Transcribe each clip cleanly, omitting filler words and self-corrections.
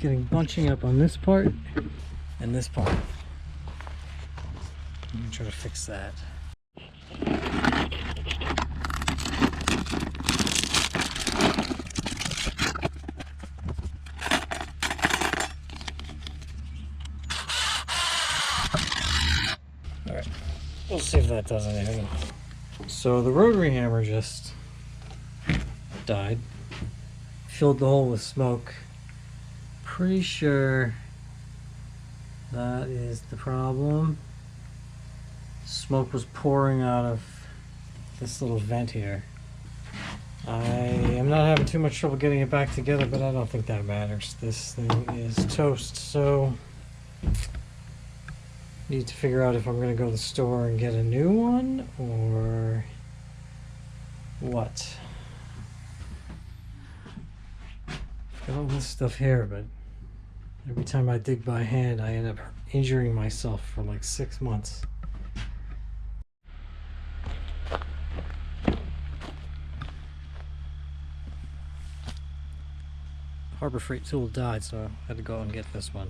getting bunching up on this part and this part. I'm gonna try to fix that. Alright, we'll see if that does anything. So the rotary hammer just died. Filled the hole with smoke. Pretty sure that is the problem. Smoke was pouring out of this little vent here. I am not having too much trouble getting it back together, but I don't think that matters. This thing is toast, so need to figure out if I'm going to go to the store and get a new one or what. Got all this stuff here, but every time I dig by hand I end up injuring myself for like 6 months. Harbor Freight tool died, so I had to go and get this one.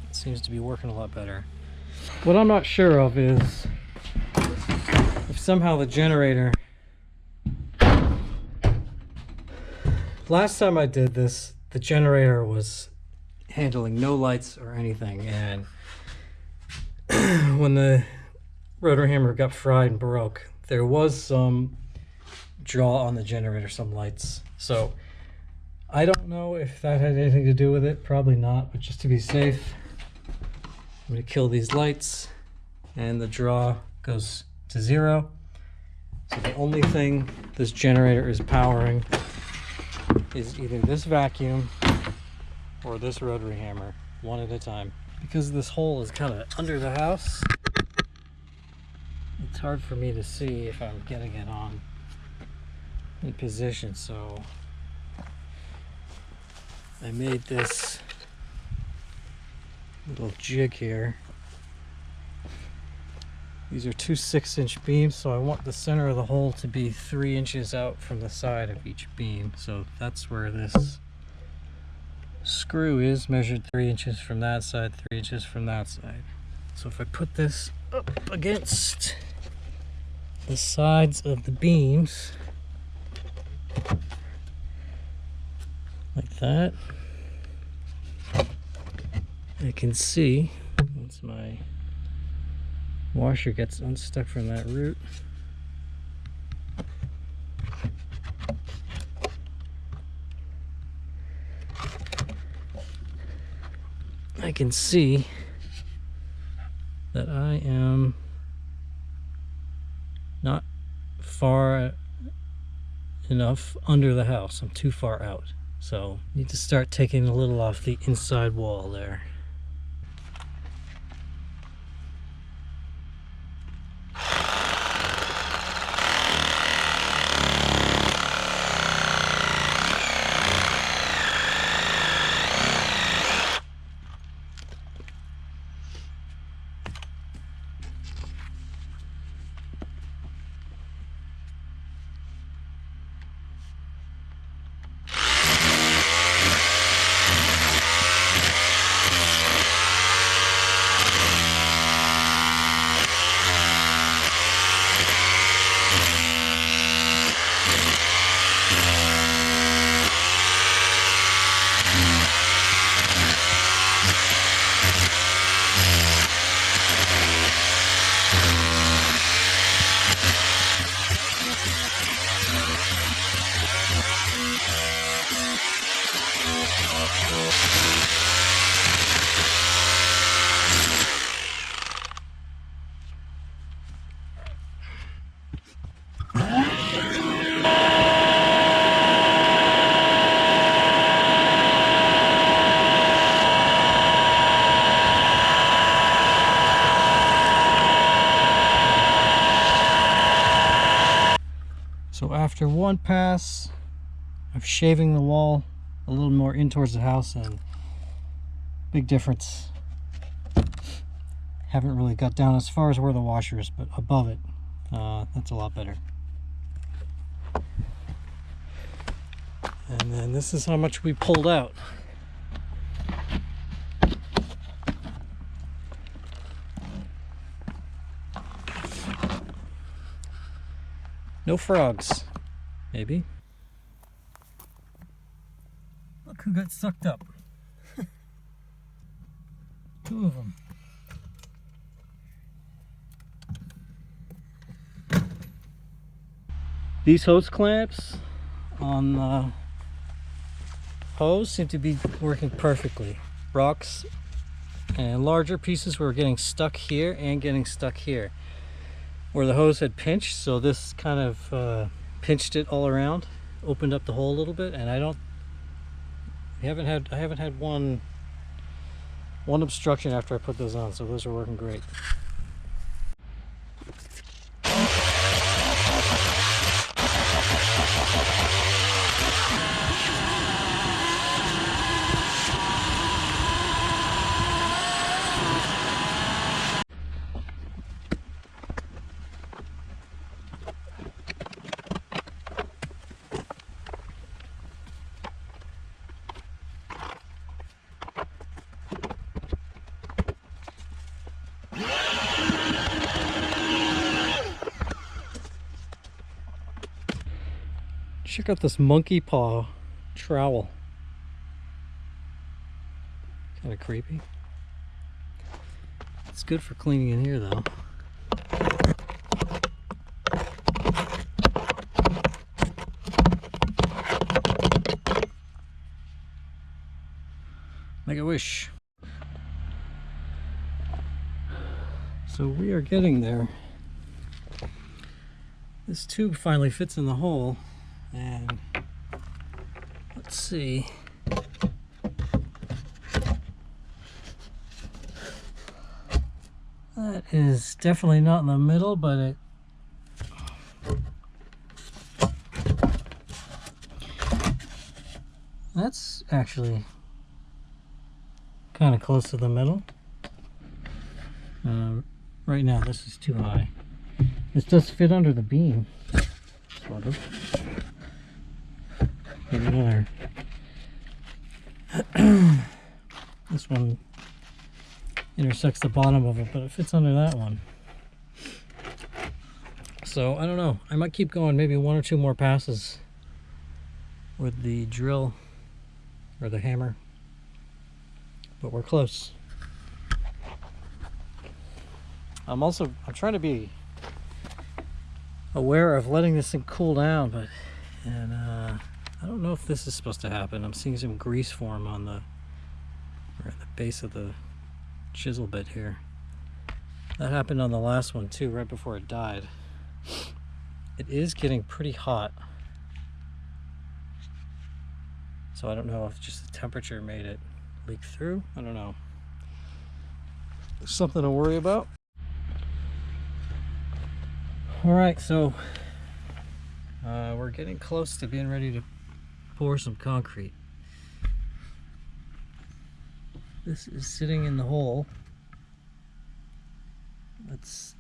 It seems to be working a lot better. What I'm not sure of is if somehow the generator... Last time I did this, the generator was handling no lights or anything, and when the rotor hammer got fried and broke, there was some draw on the generator, some lights. So I don't know if that had anything to do with it, probably not, but just to be safe, I'm going to kill these lights and the draw goes to 0. So the only thing this generator is powering is either this vacuum or this rotary hammer, one at a time. Because this hole is kind of under the house, it's hard for me to see if I'm getting it on in position, so I made this little jig here. These are 2 6-inch beams, so I want the center of the hole to be 3 inches out from the side of each beam. So that's where this screw is, measured 3 inches from that side, 3 inches from that side. So if I put this up against the sides of the beams, like that, I can see once my washer gets unstuck from that root, I can see that I am not far enough under the house. I'm too far out. So need to start taking a little off the inside wall there. So after one pass of shaving the wall a little more in towards the house, and big difference. Haven't really got down as far as where the washer is, but above it, that's a lot better. And then this is how much we pulled out. No frogs. Maybe. Look who got sucked up. Two of them. These hose clamps on the hose seem to be working perfectly. Rocks and larger pieces were getting stuck here and getting stuck here where the hose had pinched, so this kind of pinched it all around, opened up the hole a little bit, and I haven't had one obstruction after I put those on, so those are working great. Check out this monkey paw trowel. Kind of creepy. It's good for cleaning in here though. Make a wish. So we are getting there. This tube finally fits in the hole. And let's see. That is definitely not in the middle, but that's actually kind of close to the middle. Right now this is too high. This does fit under the beam, sort of. Another. This one intersects the bottom of it, but it fits under that one. So I don't know, I might keep going, maybe one or two more passes with the drill or the hammer, but we're close. I'm trying to be aware of letting this thing cool down, but I don't know if this is supposed to happen. I'm seeing some grease form on the base of the chisel bit here. That happened on the last one too, right before it died. It is getting pretty hot. So I don't know if just the temperature made it leak through. I don't know. Something to worry about. Alright, so we're getting close to being ready to pour some concrete. This is sitting in the hole. It's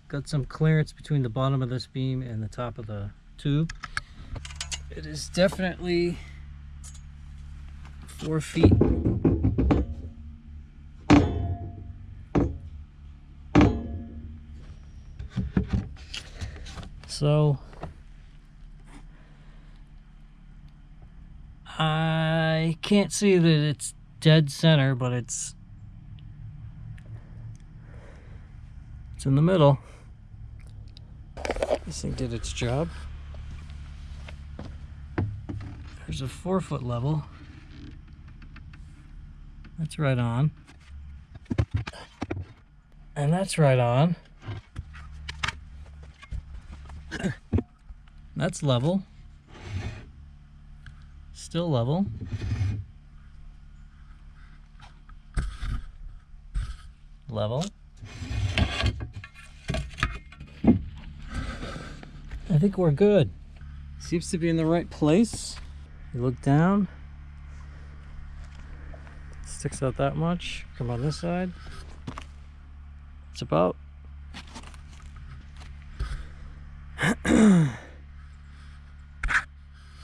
got some clearance between the bottom of this beam and the top of the tube. It is definitely 4 feet. So I can't see that it's dead center, but it's in the middle. This thing did its job. There's a 4-foot level. That's right on. And that's right on. That's level. Still level. Level. I think we're good. Seems to be in the right place. You look down. Sticks out that much. Come on this side. It's about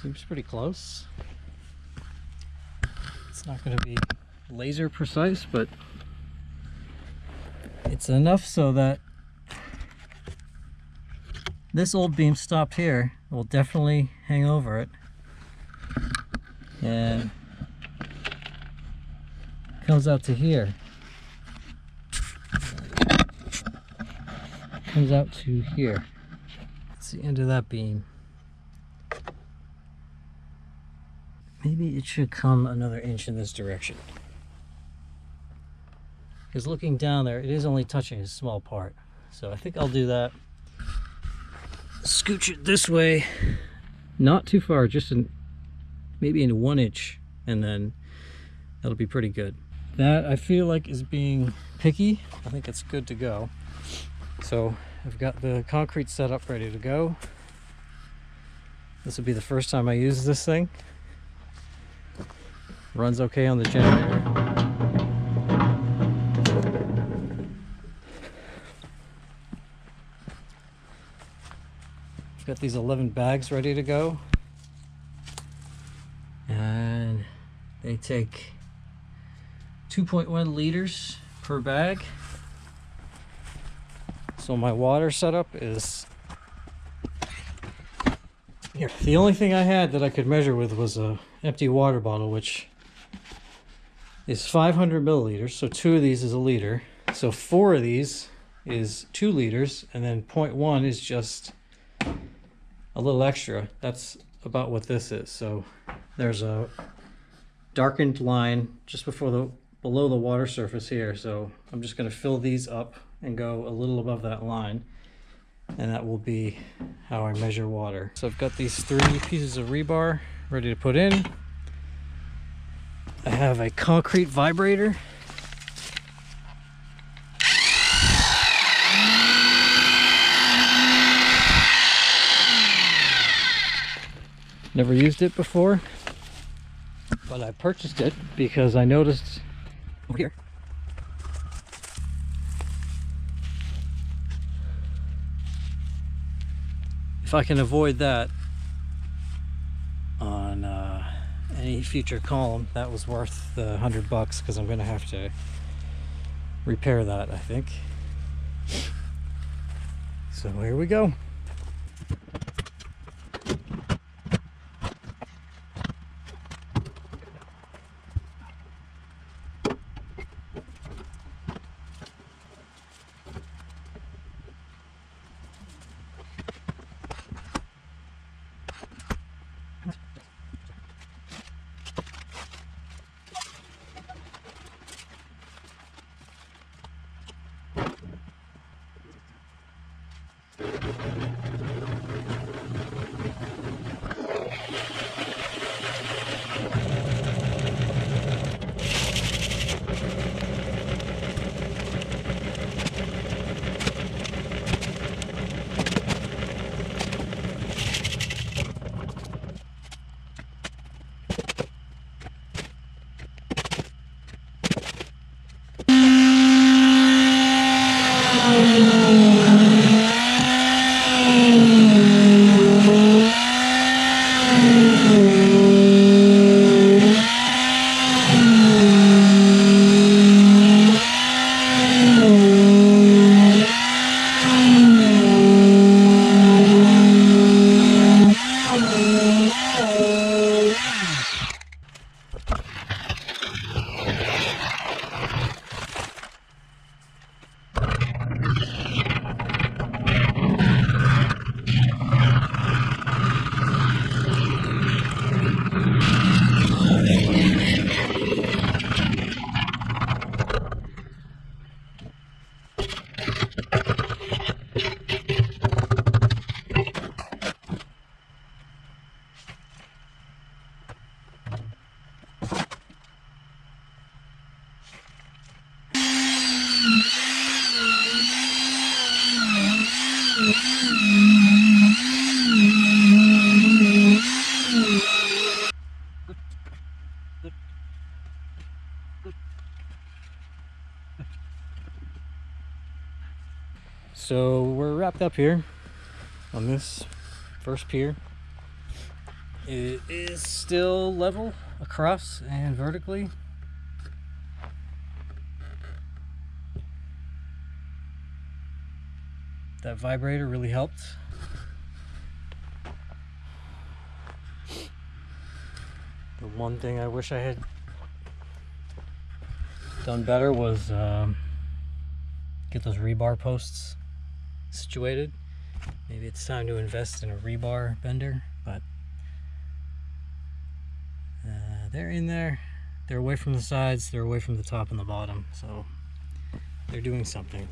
seems pretty close. It's not going to be laser precise, but it's enough so that This old beam stopped here. Will definitely hang over it. And comes out to here. Comes out to here. That's the end of that beam. Maybe it should come another inch in this direction. Because looking down there, it is only touching a small part. So I think I'll do that. Scooch it this way. Not too far, just maybe into 1 inch. And then that'll be pretty good. That I feel like is being picky. I think it's good to go. So I've got the concrete set up ready to go. This will be the first time I use this thing. Runs okay on the generator. I've got these 11 bags ready to go. And they take 2.1 liters per bag. So my water setup is here. The only thing I had that I could measure with was a empty water bottle, which is 500 milliliters. So 2 of these is a liter. So 4 of these is 2 liters, and then 0.1 is just a little extra. That's about what this is. So there's a darkened line just below the water surface here. So I'm just going to fill these up and go a little above that line, and that will be how I measure water. So I've got these 3 pieces of rebar ready to put in. I have a concrete vibrator. Never used it before, but I purchased it because I noticed over here if I can avoid that on any future column, that was worth the $100 because I'm going to have to repair that, I think. So here we go. So we're wrapped up here on this first pier. It is still level across and vertically. That vibrator really helped. One thing I wish I had done better was get those rebar posts situated. Maybe it's time to invest in a rebar bender, but they're in there. They're away from the sides, they're away from the top and the bottom, so they're doing something.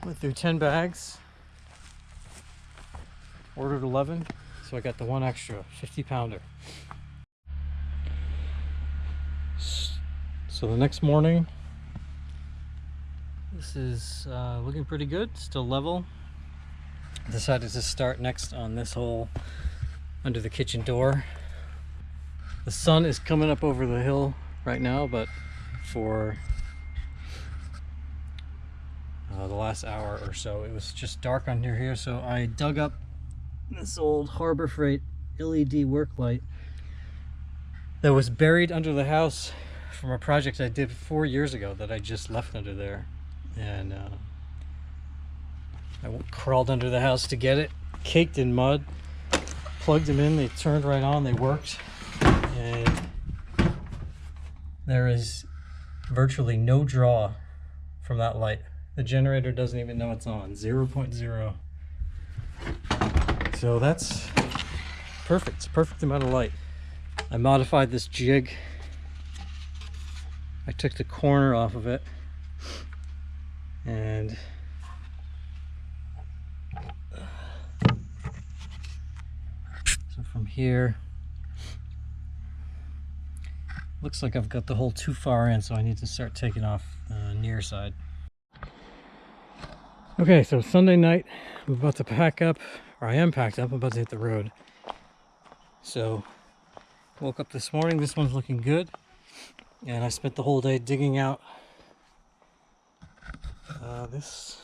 Went through 10 bags, ordered 11, so I got the one extra 50-pounder. So the next morning, this is looking pretty good, still level. Decided to start next on this hole under the kitchen door. The sun is coming up over the hill right now, but for the last hour or so it was just dark under here, so I dug up this old Harbor Freight LED work light that was buried under the house from a project I did 4 years ago that I just left under there, and I crawled under the house to get it, caked in mud, plugged them in, they turned right on, they worked, and there is virtually no draw from that light. The generator doesn't even know it's on, 0.0. So that's perfect, it's a perfect amount of light. I modified this jig. I took the corner off of it, and so from here, looks like I've got the hole too far in, so I need to start taking off the near side. Okay, so Sunday night, I'm about to pack up, or I am packed up, I'm about to hit the road. So, woke up this morning, this one's looking good, and I spent the whole day digging out this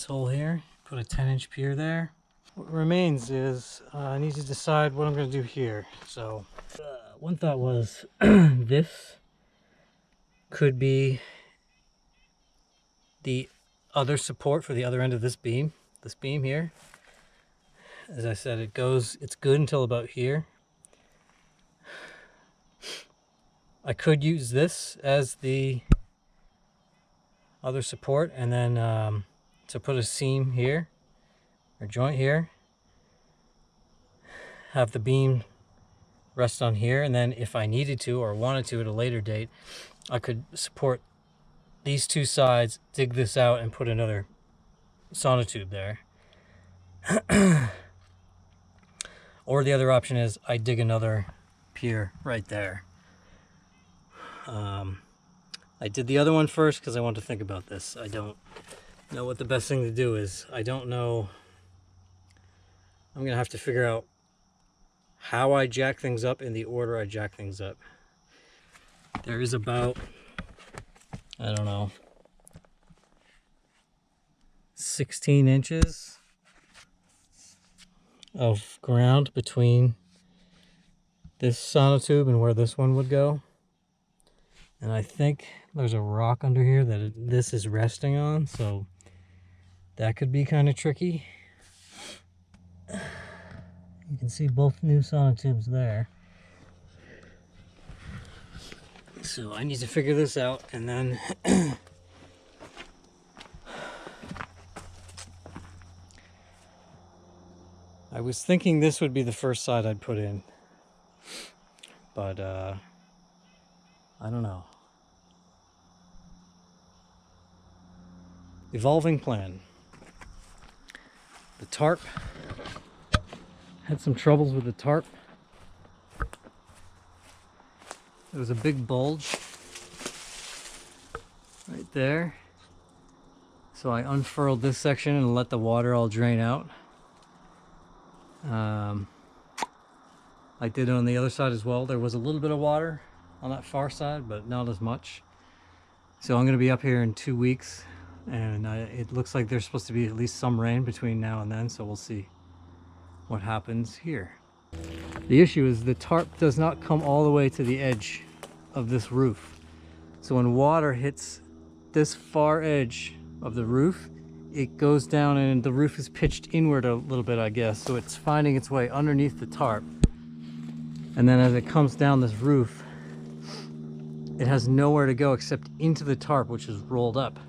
hole here, put a 10-inch pier there. What remains is I need to decide what I'm going to do here. So, one thought was this could be the other support for the other end of this beam here. As I said, it's good until about here. I could use this as the other support, and then to put a seam here or joint here, have the beam rest on here, and then if I needed to or wanted to at a later date, I could support these two sides, dig this out, and put another sonotube there. Or the other option is I dig another pier right there. I did the other one first because I want to think about this. I don't know what the best thing to do is. I don't know. I'm gonna have to figure out how I jack things up in the order I jack things up. There is about, I don't know, 16 inches of ground between this sonotube and where this one would go. And I think there's a rock under here that this is resting on, so that could be kind of tricky. You can see both new sonotubes there. So I need to figure this out, and then I was thinking this would be the first side I'd put in, but I don't know. Evolving plan. The tarp. Had some troubles with the tarp. There was a big bulge right there. So I unfurled this section and let the water all drain out. I did it on the other side as well. There was a little bit of water on that far side, but not as much. So I'm going to be up here in 2 weeks, and it looks like there's supposed to be at least some rain between now and then, so we'll see what happens here. The issue is the tarp does not come all the way to the edge of this roof. So when water hits this far edge of the roof, it goes down and the roof is pitched inward a little bit, I guess. So it's finding its way underneath the tarp. And then as it comes down this roof, it has nowhere to go except into the tarp, which is rolled up.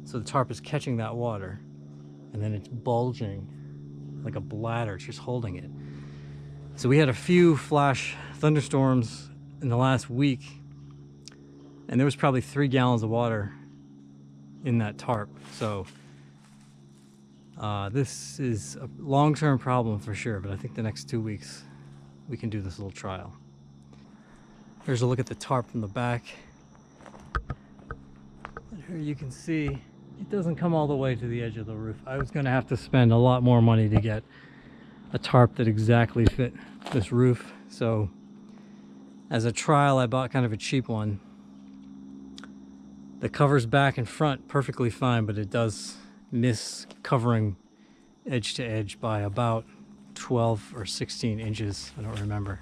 So the tarp is catching that water, and then it's bulging like a bladder, it's just holding it. So we had a few flash thunderstorms in the last week, and there was probably 3 gallons of water in that tarp. So this is a long-term problem for sure, but I think the next 2 weeks we can do this little trial. Here's a look at the tarp from the back. And here you can see it doesn't come all the way to the edge of the roof. I was going to have to spend a lot more money to get a tarp that exactly fit this roof. So as a trial, I bought kind of a cheap one. The covers back and front perfectly fine, but it does miss covering edge to edge by about 12 or 16 inches. I don't remember.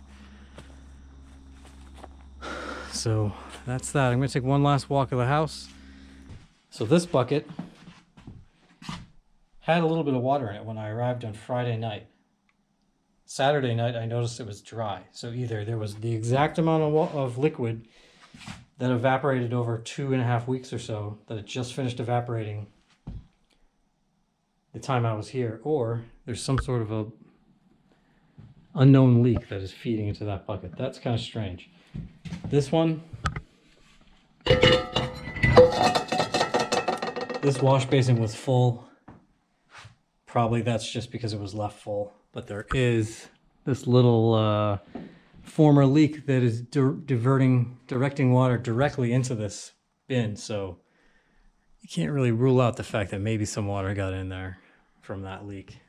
So that's that. I'm going to take one last walk of the house. So this bucket had a little bit of water in it when I arrived on Friday night. Saturday night, I noticed it was dry. So either there was the exact amount of liquid that evaporated over 2.5 weeks or so, that it just finished evaporating the time I was here, or there's some sort of a unknown leak that is feeding into that bucket. That's kind of strange. This one, this wash basin was full. Probably that's just because it was left full, but there is this little former leak that is directing water directly into this bin. So you can't really rule out the fact that maybe some water got in there from that leak.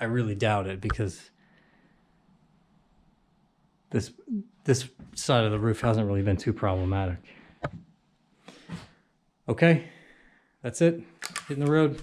I really doubt it, because this side of the roof hasn't really been too problematic. Okay, that's it. Hitting the road.